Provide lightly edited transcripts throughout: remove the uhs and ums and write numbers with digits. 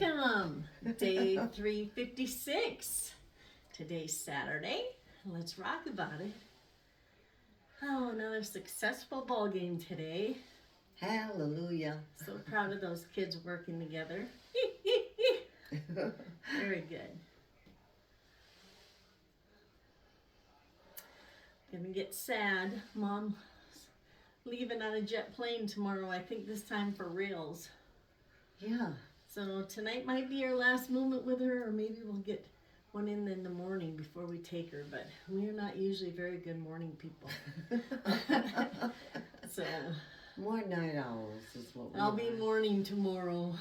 Welcome, day 356. Today's Saturday. Let's rock about it. Oh, another successful ball game today. Hallelujah. So proud of those kids working together. Very good. Gonna get sad. Mom leaving on a jet plane tomorrow, I think this time for reals. Yeah. So tonight might be our last moment with her, or maybe we'll get one in the morning before we take her, but we're not usually very good morning people. So more night owls is what we I'll be mourning tomorrow.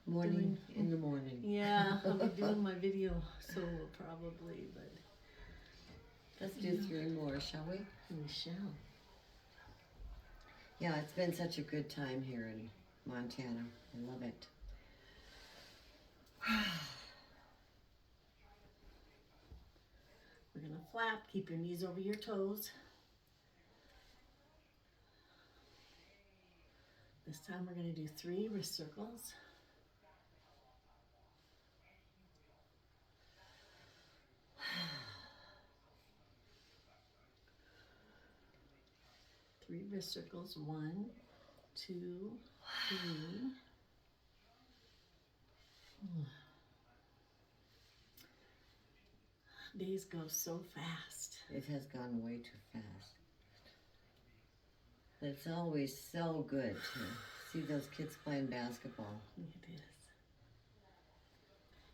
Morning in the morning. Yeah, I'll be doing my video solo probably, but let's do 3 more, shall we? We shall. Yeah, it's been such a good time here in Montana. I love it. We're gonna flap, keep your knees over your toes. This time we're gonna do 3 wrist circles. Three wrist circles. 1, 2, 3. Days go so fast. It has gone way too fast. It's always so good to see those kids playing basketball. It is.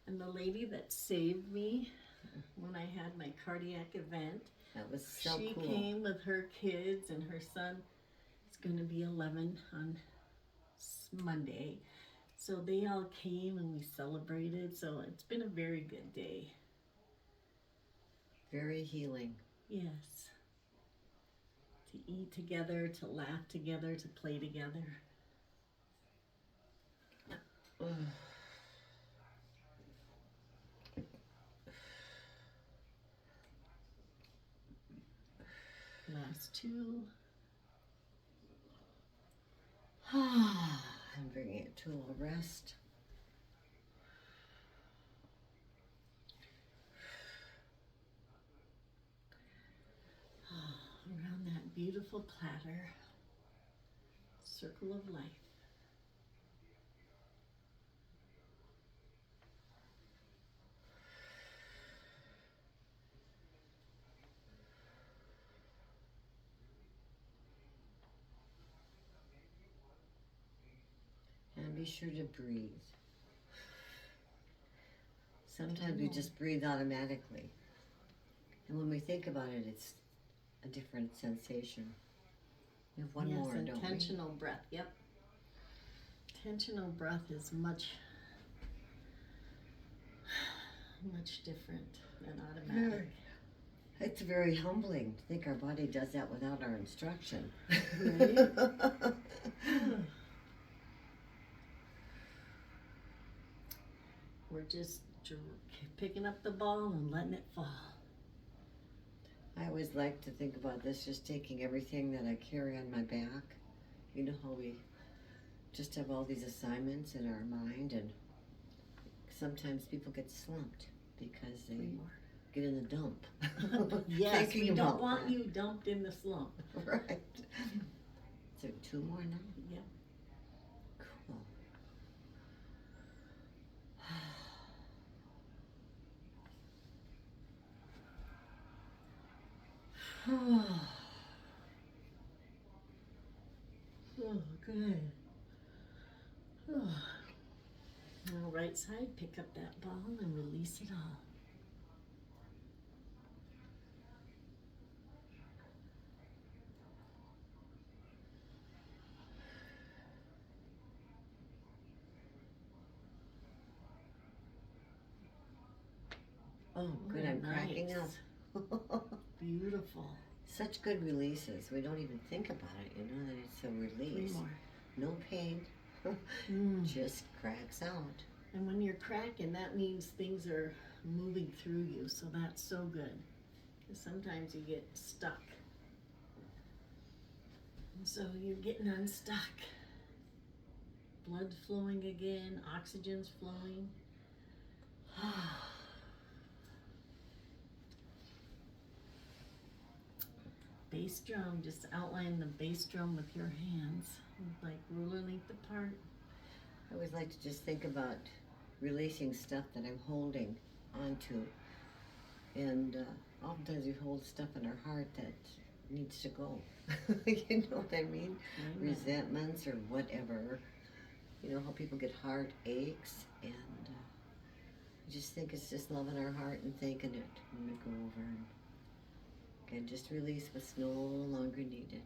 And the lady that saved me when I had my cardiac event, that was so she cool. came with her kids and her son. It's going to be 11 on Monday. So they all came and we celebrated. So it's been a very good day. Very healing. Yes. To eat together, to laugh together, to play together. Last 2. I'm bringing it to a little rest. Around that beautiful platter, circle of life. And be sure to breathe. Sometimes we just breathe automatically. And when we think about it, it's a different sensation. We have one more, don't we? Intentional breath, yep. Intentional breath is much different than automatic. It's very humbling to think our body does that without our instruction. Right? We're just picking up the ball and letting it fall. I always like to think about this, just taking everything that I carry on my back. You know how we just have all these assignments in our mind, and sometimes people get slumped because they get in the dump. Yes, we don't want you dumped in the slump. Right. So 2 more now? Yep. Cool. Oh, good. Oh. Now, right side, pick up that ball and release it all. Oh, good. I'm cracking up. Beautiful. Such good releases. We don't even think about it, you know, that it's a release. 3 more. No pain. Just cracks out. And when you're cracking, that means things are moving through you, so that's so good. Because sometimes you get stuck. And so you're getting unstuck. blood flowing again, oxygen's flowing. Bass drum, just outline the bass drum with your hands, like ruler length apart. I always like to just think about releasing stuff that I'm holding onto. And oftentimes we hold stuff in our heart that needs to go. You know what I mean? Amen. Resentments or whatever. You know how people get heart aches, and I just think it's just loving our heart and thanking it when we go over and again just release what's no longer needed.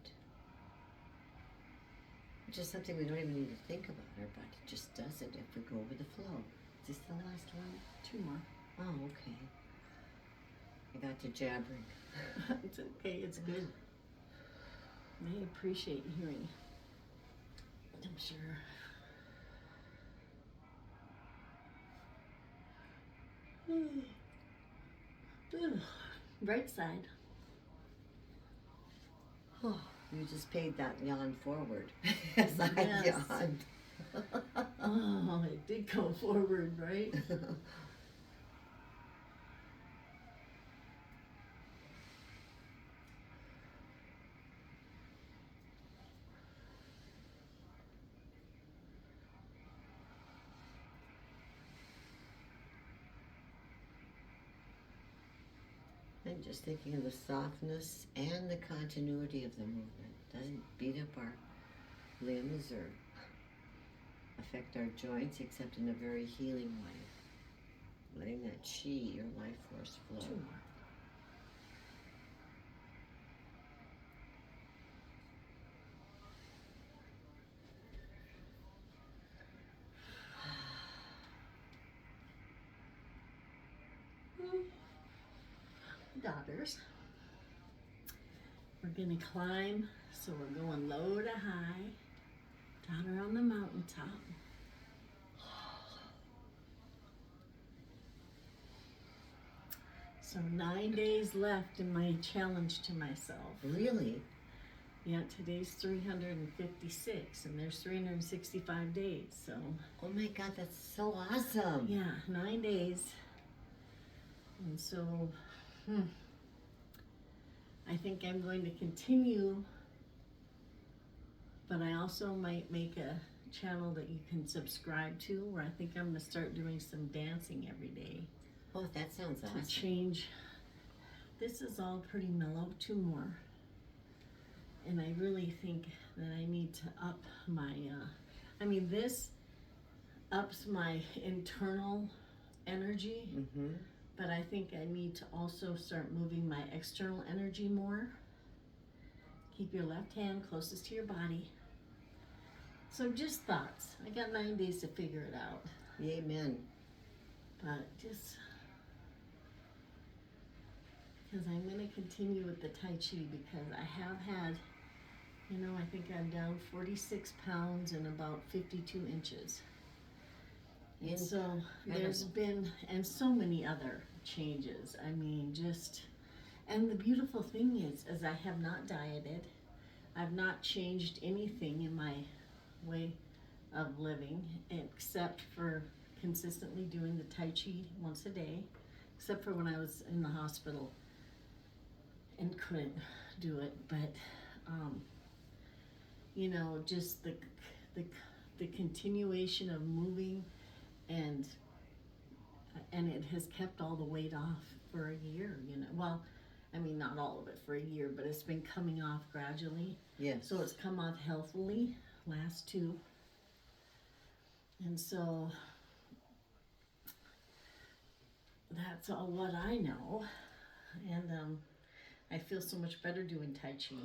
Which is something we don't even need to think about. Our body just does it if we go with the flow. Is this the last one? 2 more. Oh, okay. I got to jabbering. It's okay, it's good. They appreciate hearing, I'm sure. Right side. Oh, you just paid that yawn forward as I Yes. yawned. Oh, it did go forward, right? I'm just thinking of the softness and the continuity of the movement. Doesn't beat up our limbs or affect our joints except in a very healing way. Letting that chi or life force flow. 2 more. Daughters. We're gonna climb, so we're going low to high. Daughter on the mountaintop. So 9 days left in my challenge to myself. Really? Yeah, today's 356 and there's 365 days, so. Oh my God, that's so awesome. Yeah, 9 days. And so, I think I'm going to continue, but I also might make a channel that you can subscribe to where I think I'm gonna start doing some dancing every day. Oh, that sounds awesome. To change. This is all pretty mellow, 2 more. And I really think that I need to up my, this ups my internal energy, but I think I need to also start moving my external energy more. Keep your left hand closest to your body. So just thoughts. I got 9 days to figure it out. Amen. But just, because I'm going to continue with the Tai Chi because I have had, I think I'm down 46 pounds and about 52 inches. And so there's been, and so many other changes. I mean, and the beautiful thing is I have not dieted. I've not changed anything in my way of living except for consistently doing the Tai Chi once a day, except for when I was in the hospital and couldn't do it. But, just the continuation of moving and it has kept all the weight off for a year, Well, I mean, not all of it for a year, but it's been coming off gradually. Yes. So it's come off healthily, last 2. And so that's all what I know. And I feel so much better doing Tai Chi.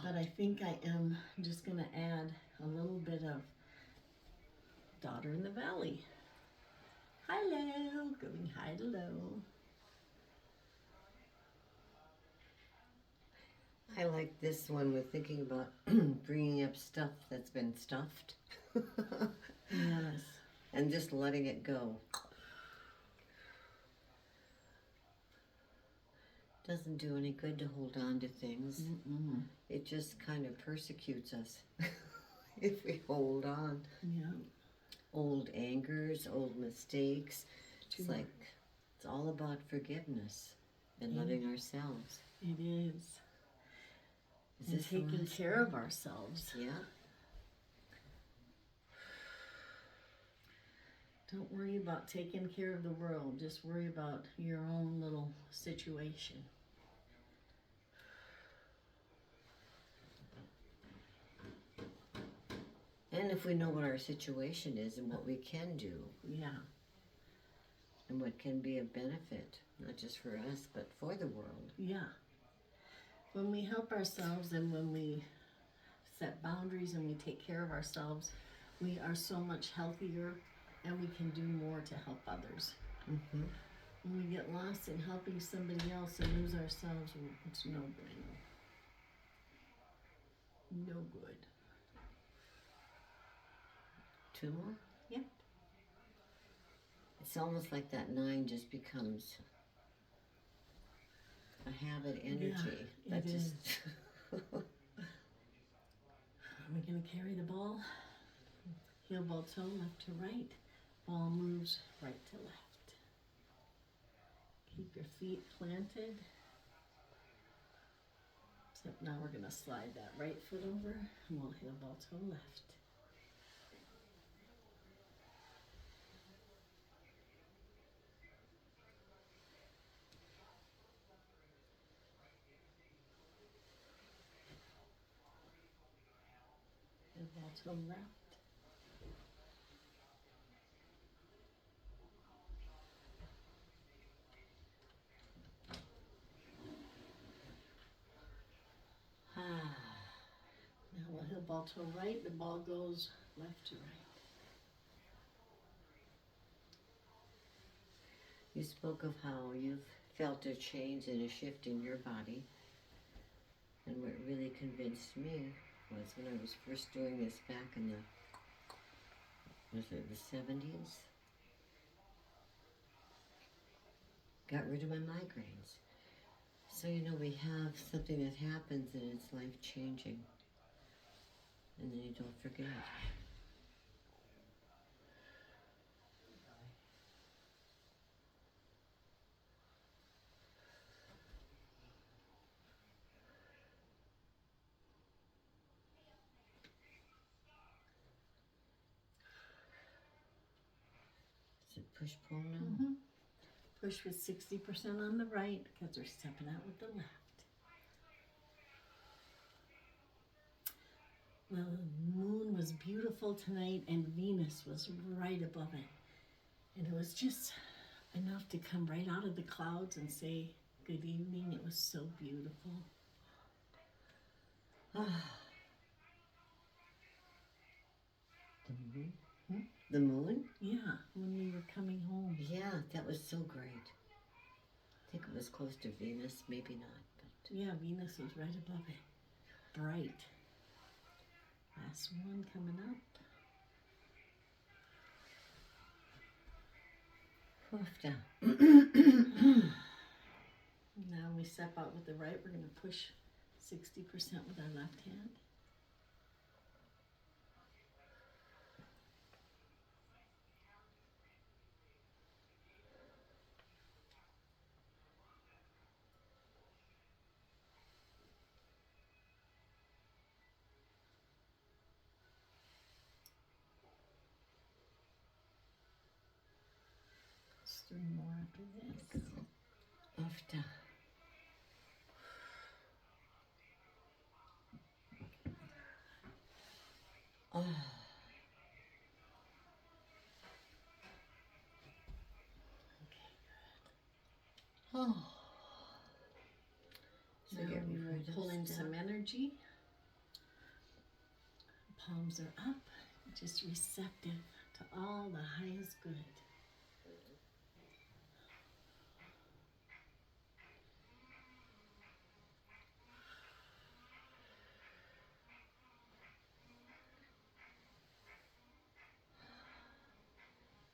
But I think I am just going to add a little bit of Daughter in the Valley. Hello, going high to low. I like this one with thinking about bringing up stuff that's been stuffed. Yes. And just letting it go. Doesn't do any good to hold on to things. It just kind of persecutes us. if we hold on. Yeah. Old angers, old mistakes. Too It's like, it's all about forgiveness and Yeah. loving ourselves. It is. Is And this the taking last care one? of ourselves. Yeah. Don't worry about taking care of the world. Just worry about your own little situation. And if we know what our situation is and what we can do Yeah. and what can be of benefit, not just for us, but for the world. Yeah. When we help ourselves and when we set boundaries and we take care of ourselves, we are so much healthier and we can do more to help others. Mm-hmm. When we get lost in helping somebody else and lose ourselves, it's no bueno. No good. 2 more? Yep. It's almost like that 9 just becomes a habit energy. Yeah, That it just Are we going to carry the ball? Heel ball toe left to right. Ball moves right to left. Keep your feet planted. Except now we're going to slide that right foot over and we'll heel ball toe left. Heel ball toe left. Now we'll heel ball toe right. The ball goes left to right. You spoke of how you've felt a change and a shift in your body. And what really convinced me was when I was first doing this back in the 70s? Got rid of my migraines. So, we have something that happens and it's life-changing. And then you don't forget. Is it push-pull now? Mm-hmm. Push with 60% on the right because we're stepping out with the left. The moon was beautiful tonight and Venus was right above it. And it was just enough to come right out of the clouds and say good evening. It was so beautiful. The moon? Yeah, when we were coming home. Yeah, that was so great. I think it was close to Venus, maybe not. But Yeah, Venus was right above it. Bright. Last one coming up. Now we step out with the right. We're going to push 60% with our left hand. Just 3 more after this. After. Oh. Oh. So Now get we're rid of pulling stuff. some energy. Palms are up, just receptive to all the highest good.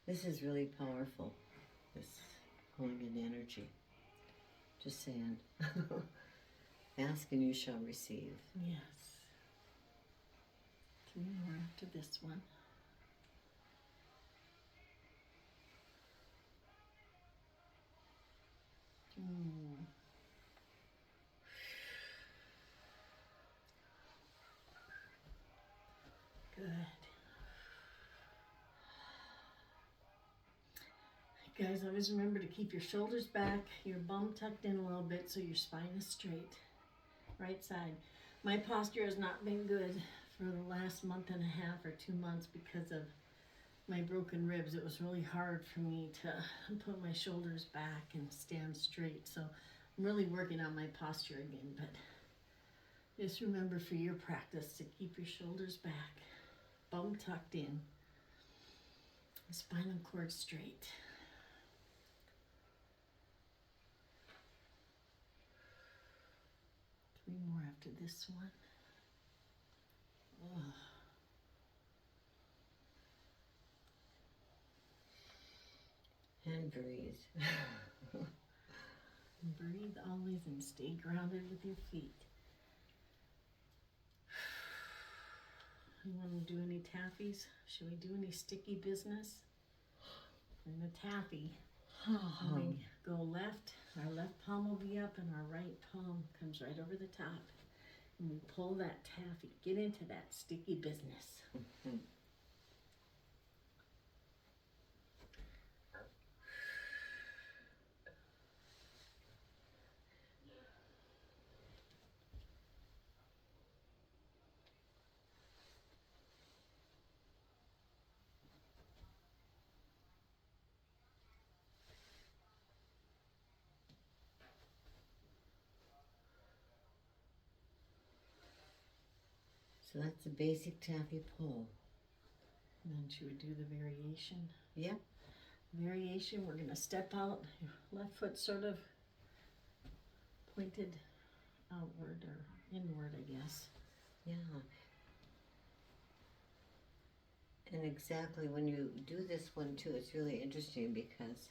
This is really powerful, this pulling in energy. Just saying. Ask and you shall receive. Yes. 3 more after this one. Good. Guys, always remember to keep your shoulders back, your bum tucked in a little bit so your spine is straight. Right side. My posture has not been good for the last month and a half or 2 months because of my broken ribs. It was really hard for me to put my shoulders back and stand straight. So I'm really working on my posture again, but just remember for your practice to keep your shoulders back, bum tucked in, spinal cord straight. Three more after this one. Ugh. And breathe. Breathe always and stay grounded with your feet. You want to do any taffies? Should we do any sticky business? In the taffy, when we go left, our left palm will be up and our right palm comes right over the top. And we pull that taffy. Get into that sticky business. Mm-hmm. So that's the basic taffy pull. And then should we do the variation? Yep. Variation, we're going to step out, left foot sort of pointed outward or inward, I guess. Yeah. And exactly when you do this one too, it's really interesting because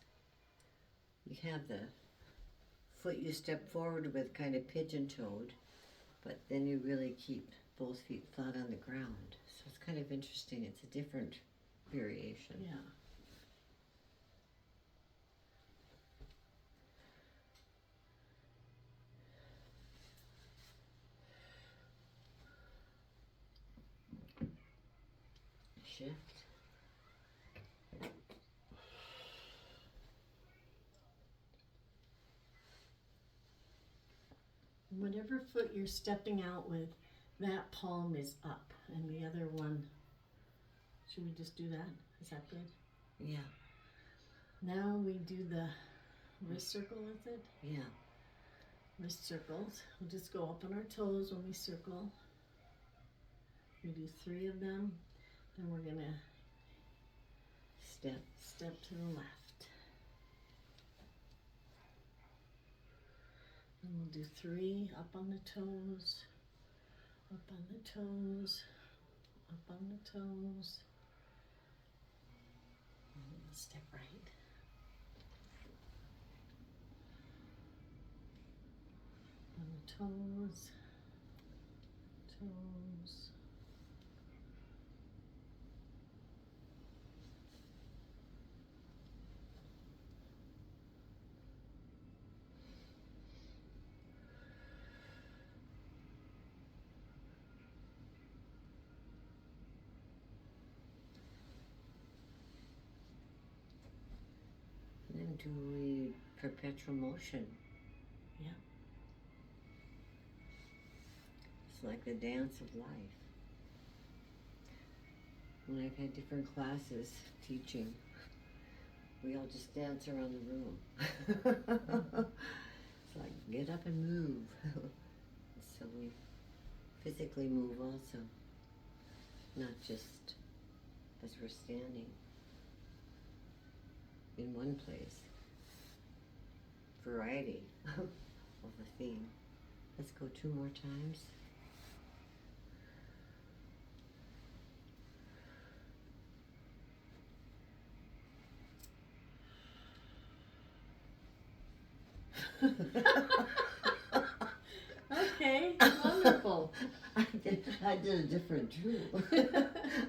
you have the foot you step forward with kind of pigeon-toed, but then you really keep both feet flat on the ground. So it's kind of interesting. It's a different variation. Yeah. Shift. Whatever foot you're stepping out with, that palm is up, and the other one, should we just do that? Is that good? Yeah. Now we do the wrist circle, is it? Yeah. Wrist circles. We'll just go up on our toes when we circle. We do 3 of them, then we're gonna step to the left. And we'll do 3 up on the toes, up on the toes, up on the toes. And we'll step right. On the toes, toes. And then do we perpetual motion? Yeah. It's like the dance of life. When I've had different classes teaching, we all just dance around the room. It's like, get up and move. So we physically move also, not just as we're standing in one place. Variety of the theme. Let's go 2 more times. Okay, wonderful. I did a different tune.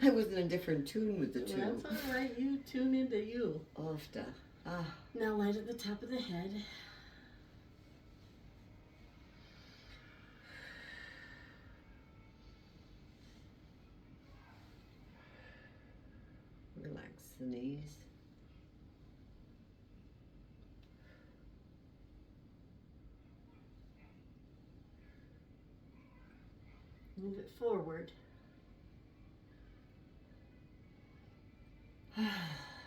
I was in a different tune with the two. That's all right. You tune into you. Ofta. Now light at the top of the head. Relax the knees. Move it forward. And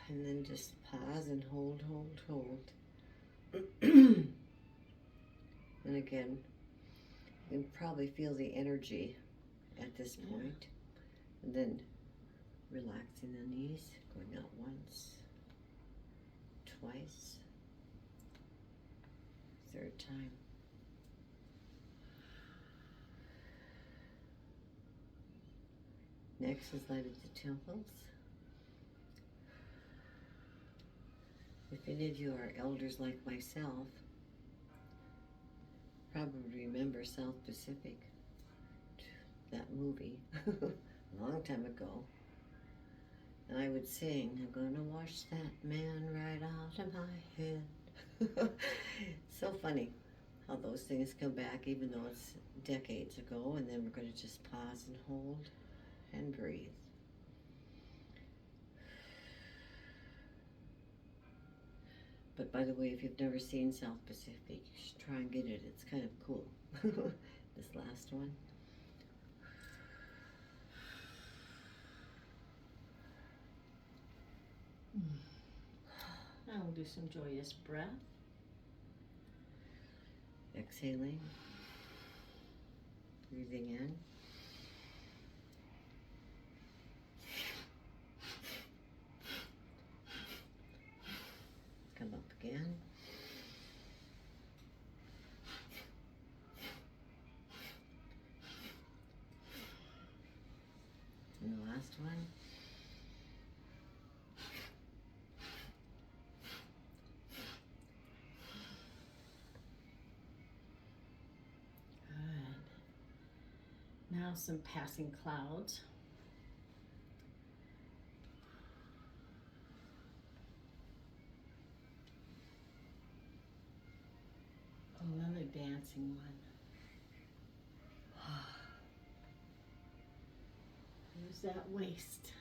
then just pause and hold, hold, hold. And again, you can probably feel the energy at this point. And then relaxing the knees, going out once, twice, third time. Next is light at the temples. If any of you are elders like myself, probably remember South Pacific, that movie, a long time ago. And I would sing, I'm gonna wash that man right out of my head. So funny how those things come back even though it's decades ago, and then we're gonna just pause and hold and breathe. But by the way, if you've never seen South Pacific, you should try and get it. It's kind of cool. This last one. Now we'll do some joyous breath. Exhaling. Breathing in. Come up again. And the last one. Good. Now some passing clouds. Another dancing one. Use that waist.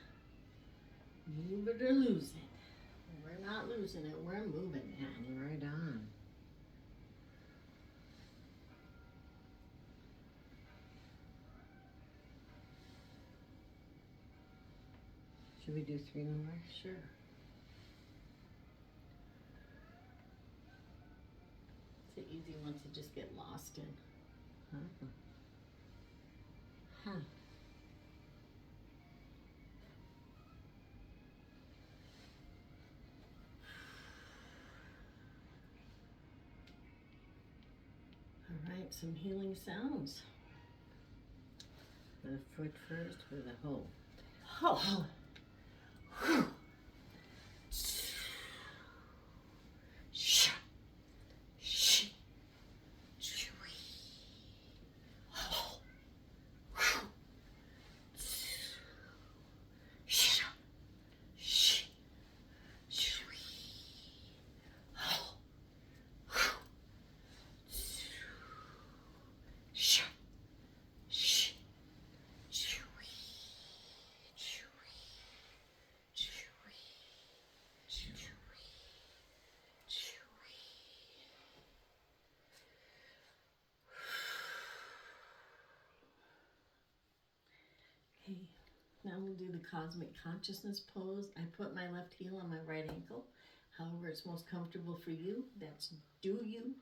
Move it or lose it. We're not losing it, we're moving it. Right on. Should we do 3 more? Sure. It's an easy one to just get lost in. Huh. Huh. All right, some healing sounds. The foot first with a hoe. Oh. Now we'll do the cosmic consciousness pose. I put my left heel on my right ankle. However it's most comfortable for you, that's do you.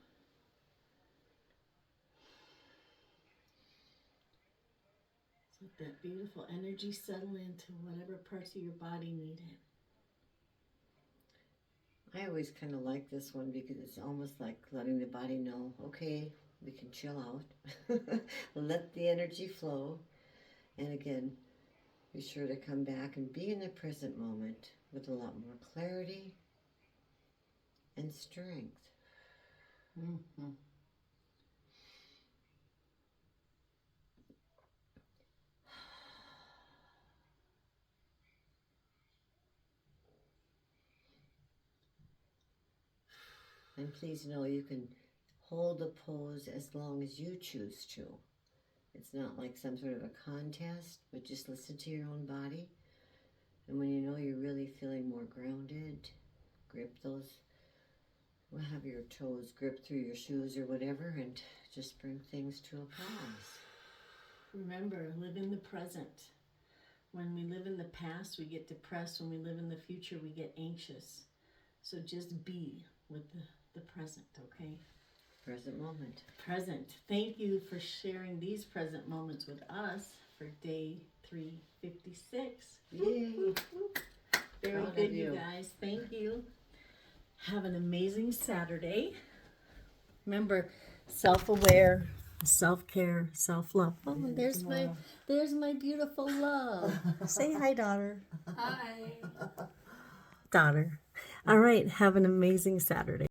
Let that beautiful energy settle into whatever parts of your body need it. I always kind of like this one because it's almost like letting the body know, okay, we can chill out. Let the energy flow. And again, be sure to come back and be in the present moment with a lot more clarity and strength. Mm-hmm. And please know you can hold the pose as long as you choose to. It's not like some sort of a contest, but just listen to your own body. And when you know you're really feeling more grounded, grip those, we'll have your toes grip through your shoes or whatever, and just bring things to a pause. Remember, live in the present. When we live in the past, we get depressed. When we live in the future, we get anxious. So just be with the present, okay? Present moment. Present. Thank you for sharing these present moments with us for day 356. Yay! Very Proud good, of you you. guys. Thank you. Have an amazing Saturday. Remember, self-aware, self-care, self-love. Oh, there's my beautiful love. Say hi, daughter. Hi. Daughter. All right. Have an amazing Saturday.